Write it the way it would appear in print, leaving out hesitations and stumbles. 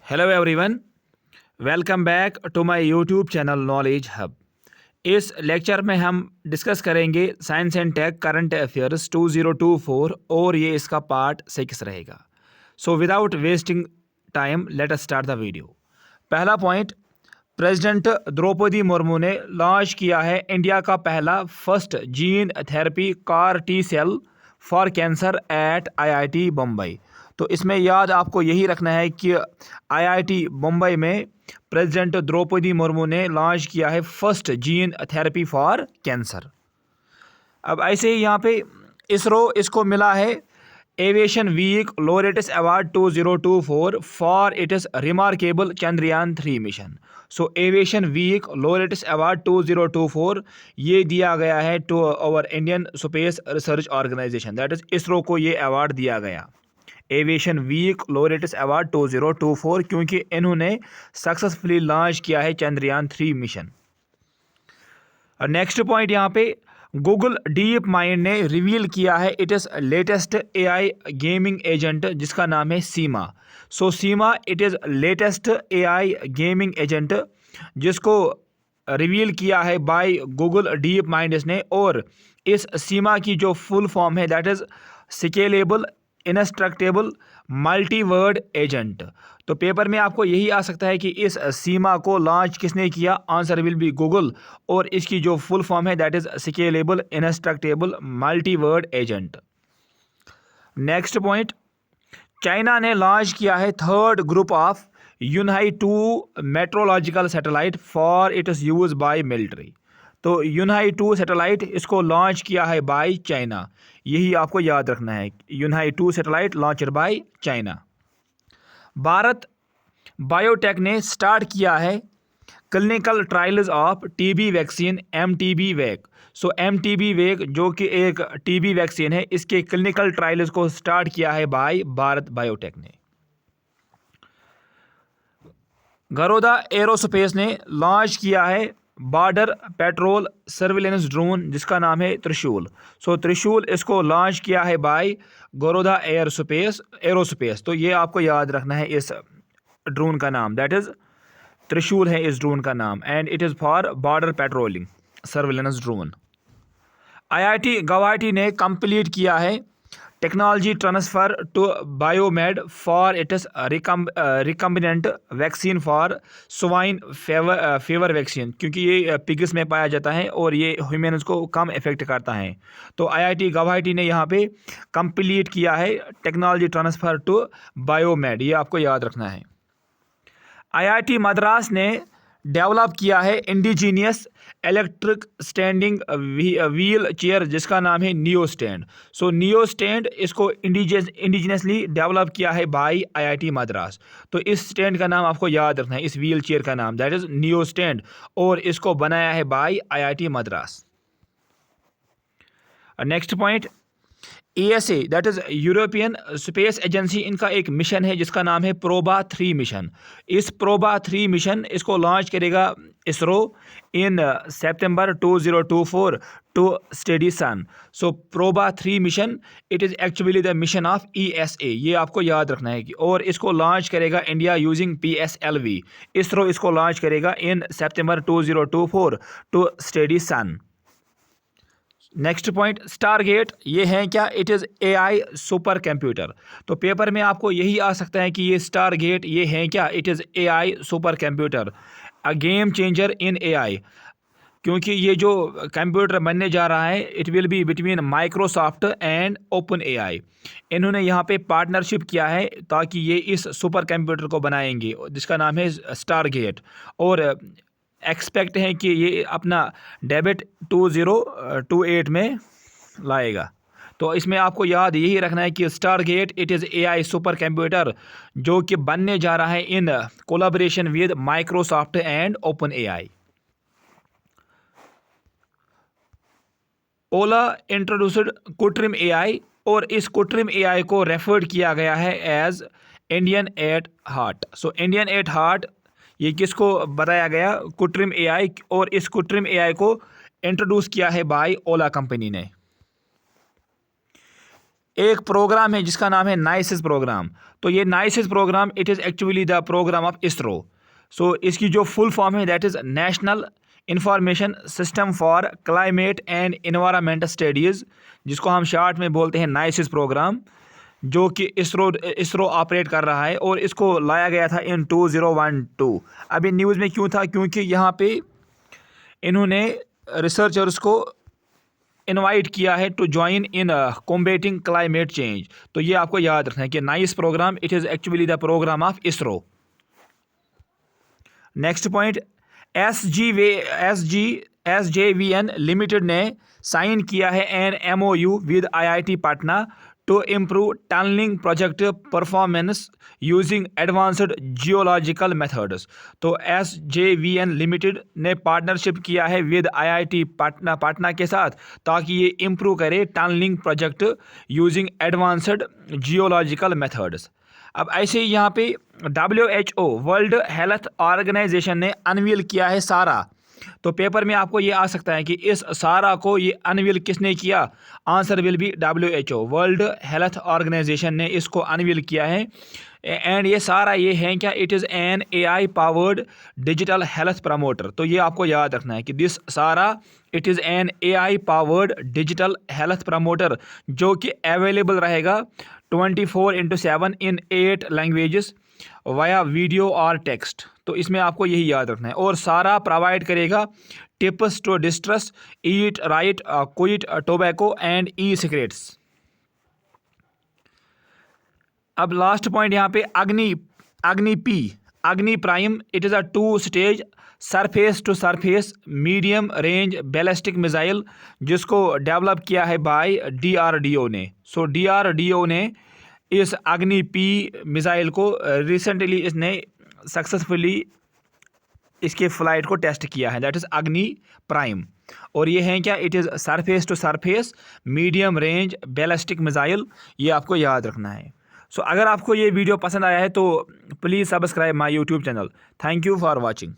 Hello everyone, welcome back to my YouTube channel knowledge hub. इस lecture में हम discuss करेंगे science and tech current affairs 2024 और ये इसका पार्ट 6 रहेगा। So without wasting time let us start the video. पहला पॉइंट, प्रेसिडेंट द्रौपदी मुर्मू ने लॉन्च किया है इंडिया का पहला first gene therapy CAR T cell for cancer at IIT Bombay. तो इसमें याद आपको यही रखना है कि आईआईटी बम्बई में प्रेसिडेंट द्रौपदी मुर्मू ने लॉन्च किया है first gene therapy for cancer. अब ऐसे ही यहाँ पे इसरो इसको मिला है aviation week laureates award 2024 for its remarkable Chandrayaan 3 मिशन। So aviation week laureates award 2024 ये दिया गया है to our Indian space research organisation, that is ISRO को ये अवार्ड दिया गया एविएशन वीक लोरेटस अवार्ड 2024 क्योंकि इन्होंने सक्सेसफुली लॉन्च किया है चंद्रयान 3 मिशन। और नेक्स्ट पॉइंट यहाँ पे गूगल डीप माइंड ने रिवील किया है it is latest AI gaming agent जिसका नाम है SIMA. So SIMA it is latest AI gaming agent जिसको रिवील किया है बाय गूगल डीप माइंड ने। और इस सीमा की जो फुल फॉर्म है that is scalable instructable multiworld agent. तो पेपर में आपको यही आ सकता है कि इस सीमा को लॉन्च किसने किया, आंसर विल बी गूगल। और इसकी जो फुल फॉर्म है that is scalable instructable multiworld agent. Next point, China ने लॉन्च किया है third group of Yunhai 2 meteorological satellite for its use by military. तो यूनहाई 2 सैटेलाइट इसको लॉन्च किया है बाय चाइना, यही आपको याद रखना है, Yunhai 2 satellite launched by China. Bharat Biotech ने स्टार्ट किया है clinical trials of TB vaccine MTB vac. So MTB vac जो कि एक टीबी वैक्सीन है, इसके क्लिनिकल ट्रायल्स को स्टार्ट किया है बाय भारत बायोटेक ने। गरुड़ा एरोस्पेस ने लॉन्च किया है बॉर्डर पेट्रोल सर्विलेंस ड्रोन जिसका नाम है त्रिशूल। सो त्रिशूल इसको लॉन्च किया है बाय गरुड़ा एरोस्पेस। तो ये आपको याद रखना है इस ड्रोन का नाम, दैट इज त्रिशूल है इस ड्रोन का नाम and it is for border patrolling surveillance drone. IIT Guwahati ने कंप्लीट किया है technology transfer to Biomed for its recombinant vaccine for swine fever vaccine, क्योंकि ये पिग्स में पाया जाता है और ये ह्यूमन्स को कम इफेक्ट करता है। तो आईआईटी गुवाहाटी ने यहाँ पे कंप्लीट किया है टेक्नोलॉजी ट्रांसफ़र टू बायोमेड, ये आपको याद रखना है। आईआईटी मद्रास ने डेवलप किया है indigenous electric standing wheel chair जिसका नाम है नियो स्टैंड। सो नियो स्टैंड इसको इंडिजीनियसली डेवलप किया है बाय आईआईटी मद्रास। तो इस स्टैंड का नाम आपको याद रखना है, इस व्हील चेयर का नाम दैट इज नियो स्टैंड और इसको बनाया है by IIT Madras. Next point, ESA that is European Space Agency, इनका एक मिशन है जिसका नाम है प्रोबा 3 मिशन। इस प्रोबा 3 मिशन इसको लॉन्च करेगा ISRO in September 2024 to study sun. So Proba 3 mission it is actually the mission of ESA, ये आपको याद रखना है कि और इसको लॉन्च करेगा इंडिया यूजिंग PSLV। इसरो इसको लॉन्च करेगा in September 2024 to study sun. Next point, Stargate ये है क्या, it is AI super computer. तो पेपर में आपको यही आ सकता है कि ये स्टारगेट ये है क्या, it is AI super computer, a game changer in AI। क्योंकि ये जो कंप्यूटर बनने जा रहा है it will be between Microsoft and open AI। इन्होंने यहाँ पे पार्टनरशिप किया है ताकि ये इस सुपर कंप्यूटर को बनाएंगे जिसका नाम है स्टारगेट। और एक्सपेक्ट है कि ये अपना डेबिट 2028 में लाएगा। तो इसमें आपको याद यही रखना है कि Stargate it is AI super computer जो कि बनने जा रहा है in collaboration with Microsoft and open AI। Ola introduced कृत्रिम AI और इस कृत्रिम AI को रेफर्ड किया गया है as Indian at heart. So Indian at heart ये किसको बताया गया, कृत्रिम AI, और इस कृत्रिम AI को इंट्रोड्यूस किया है बाय ओला कंपनी ने। एक प्रोग्राम है जिसका नाम है नाइसिस प्रोग्राम। तो ये NICES program it is actually the programme of ISRO. So इसकी जो फुल फॉर्म है that is national information system for climate and environment studies, जिसको हम शॉर्ट में बोलते हैं नाइसिस प्रोग्राम, जो कि इसरो ऑपरेट कर रहा है और इसको लाया गया था इन 2012। अभी न्यूज़ में क्यों था, क्योंकि यहाँ पे इन्होंने रिसर्चर्स को इनवाइट किया है to join in combating climate change. तो ये आपको याद रखना है कि nice programme it is actually the programme of ISRO. Next point, SJVN limited ने साइन किया है an MOU with IIT Patna to improve tunnelling project performance using advanced geological methods. तो SJVN लिमिटेड ने पार्टनरशिप किया है विद IIT पटना के साथ, ताकि ये इम्प्रूव करे tunnelling project using advanced geological methods. अब ऐसे ही यहाँ पे WHO वर्ल्ड हेल्थ ऑर्गेनाइजेशन ने अनवील किया है सारा। तो पेपर में आपको ये आ सकता है कि इस सारा को ये अनवील किसने किया, answer will be WHO, world health organisation ने इसको अनवील किया है। एंड ये सारा ये है क्या, it is an AI powered digital health promoter. तो ये आपको याद रखना है कि दिस सारा it is an AI powered digital health promoter, जो कि अवेलेबल रहेगा 24/7 इन 8 लैंग्वेजेस वाया वीडियो और टेक्स्ट। तो इसमें आपको यही याद रखना है। और सारा प्रोवाइड करेगा tips to distress, eat right, quit tobacco and e cigarettes. अब लास्ट पॉइंट यहाँ पे Agni prime, it is a 2 stage surface to surface medium range ballistic missile, जिसको डेवलप किया है बाय DRDO ने। सो DRDO ने इस अग्नि P मिसाइल को रिसेंटली इसने सक्सेसफुली इसके फ्लाइट को टेस्ट किया है, दैट इज़ अग्नि प्राइम। और ये है क्या, it is surface to surface medium range ballistic missile. ये आपको याद रखना है। सो अगर आपको ये वीडियो पसंद आया है तो please subscribe my YouTube channel. Thank you for watching.